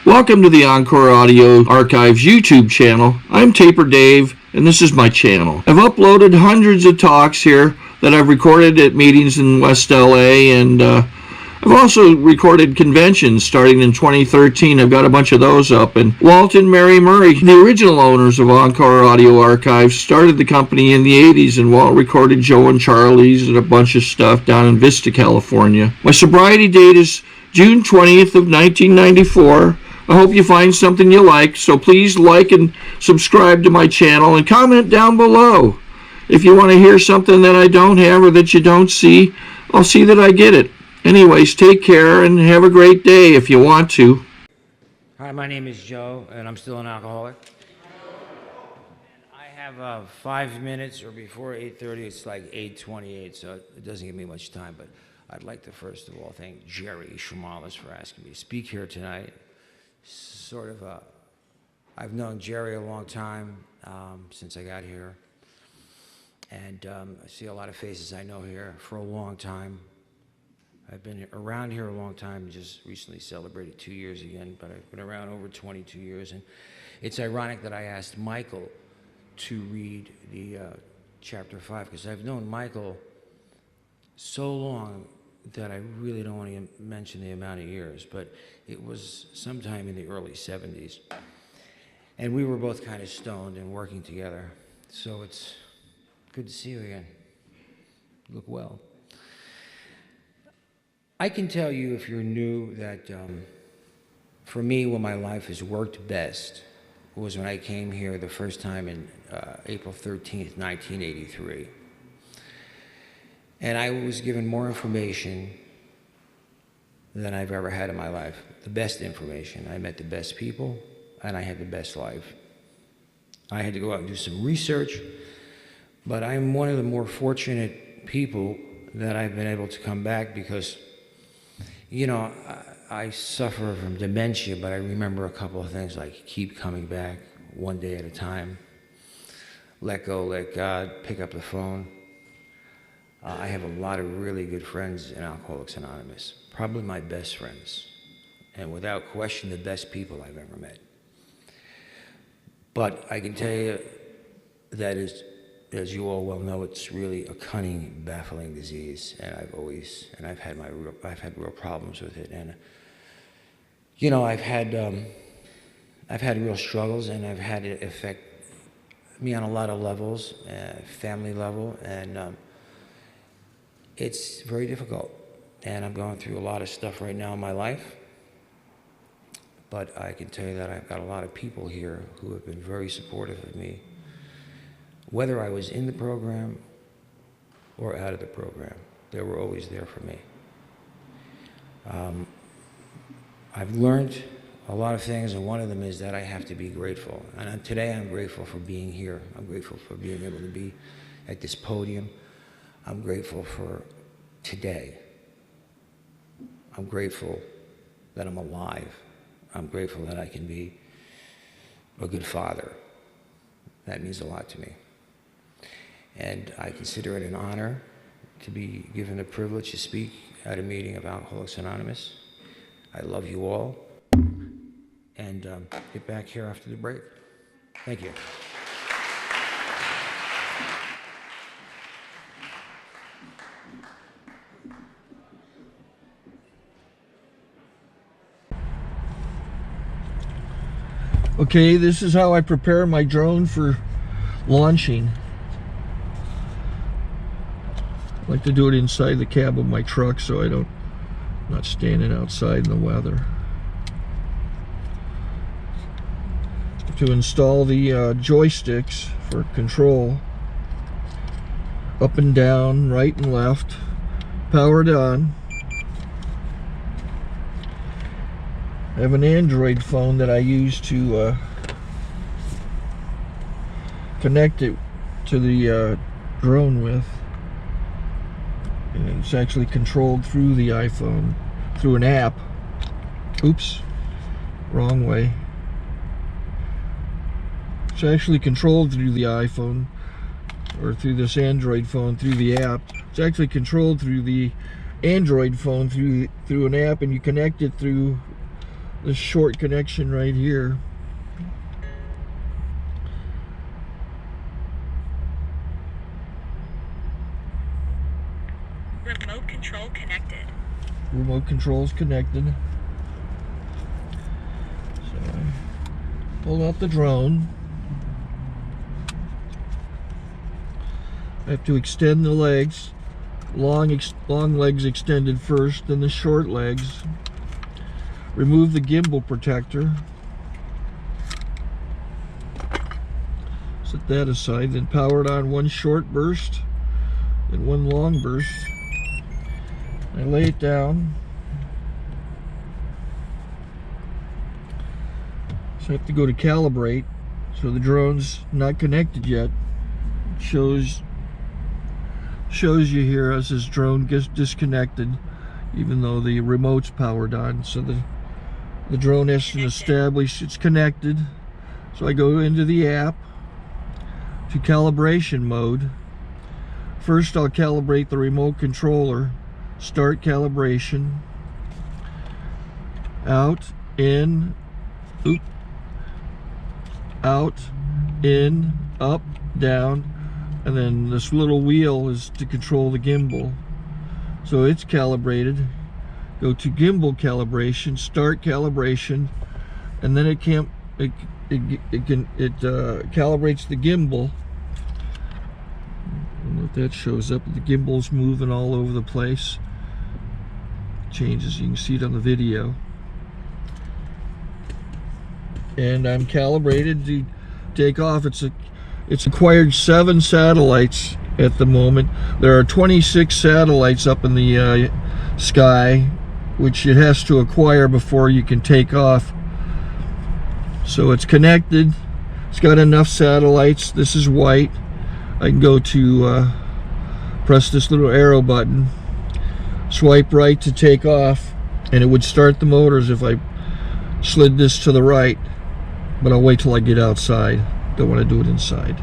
Welcome to the Encore Audio Archives YouTube channel. I'm Taper Dave, and this is my channel. I've uploaded hundreds of talks here that I've recorded at meetings in West LA, and I've also recorded conventions starting in 2013. I've got a bunch of those up. And Walt and Mary Murray, the original owners of Encore Audio Archives, started the company in the 80s, and Walt recorded Joe and Charlie's and a bunch of stuff down in Vista, California. My sobriety date is June 20th of 1994. I hope you find something you like, so please like and subscribe to my channel and comment down below. If you want to hear something that I don't have or that you don't see, I'll see that I get it. Anyways, take care and have a great day if you want to. Hi, my name is Joe, and I'm still an alcoholic. I have 5 minutes, or before 8:30, it's like 8:28, so it doesn't give me much time, but I'd like to first of all thank Jerry Shamalis for asking me to speak here tonight. I've known Jerry a long time, since I got here, and I see a lot of faces I know here for a long time. I've been around here a long time, just recently celebrated 2 years again, but I've been around over 22 years, and it's ironic that I asked Michael to read the chapter 5, because I've known Michael so long that I really don't want to mention the amount of years, but it was sometime in the early 70s. And we were both kind of stoned and working together. So it's good to see you again. You look well. I can tell you, if you're new, that for me, when my life has worked best was when I came here the first time in April 13th, 1983. And I was given more information than I've ever had in my life. The best information. I met the best people, and I had the best life. I had to go out and do some research, but I'm one of the more fortunate people that I've been able to come back because, you know, I suffer from dementia, but I remember a couple of things like keep coming back one day at a time, let go, let God, pick up the phone. I have a lot of really good friends in Alcoholics Anonymous, probably my best friends, and without question the best people I've ever met. But I can tell you that as you all well know, it's really a cunning, baffling disease, and I've had real problems with it, and you know, I've had real struggles, and I've had it affect me on a lot of levels, family level, and it's very difficult, and I'm going through a lot of stuff right now in my life, but I can tell you that I've got a lot of people here who have been very supportive of me, whether I was in the program or out of the program. They were always there for me. I've learned a lot of things, and one of them is that I have to be grateful, and today I'm grateful for being here. I'm grateful for being able to be at this podium. I'm grateful for today. I'm grateful that I'm alive. I'm grateful that I can be a good father. That means a lot to me. And I consider it an honor to be given the privilege to speak at a meeting of Alcoholics Anonymous. I love you all. And get back here after the break. Thank you. Okay, this is how I prepare my drone for launching. I like to do it inside the cab of my truck so I'm not standing outside in the weather. To install the joysticks for control, up and down, right and left, powered on. I have an Android phone that I use to connect it to the drone with. And it's actually controlled through the iPhone, through an app. Oops, wrong way. It's actually controlled through the iPhone, or through this Android phone, through the app. It's actually controlled through the Android phone through an app, and you connect it through this short connection right here. Remote control connected. Remote control's connected. So I pull out the drone. I have to extend the legs. Long legs extended first, then the short legs. Remove the gimbal protector. Set that aside, then power it on one short burst, then one long burst. I lay it down. So I have to go to calibrate. So the drone's not connected yet. It shows you here as this drone gets disconnected, even though the remote's powered on. So the drone has to establish it's connected. So I go into the app to calibration mode. First I'll calibrate the remote controller. Start calibration. Out, in, oop, out, in, up, down, and then this little wheel is to control the gimbal. So it's calibrated. Go to gimbal calibration, start calibration, and then it calibrates the gimbal. I don't know if that shows up. The gimbal's moving all over the place. Changes, you can see it on the video. And I'm calibrated to take off. It's acquired 7 satellites at the moment. There are 26 satellites up in the sky, which it has to acquire before you can take off. So it's connected. It's got enough satellites. This is white. I can go to press this little arrow button, swipe right to take off, and it would start the motors if I slid this to the right, but I'll wait till I get outside. Don't want to do it inside.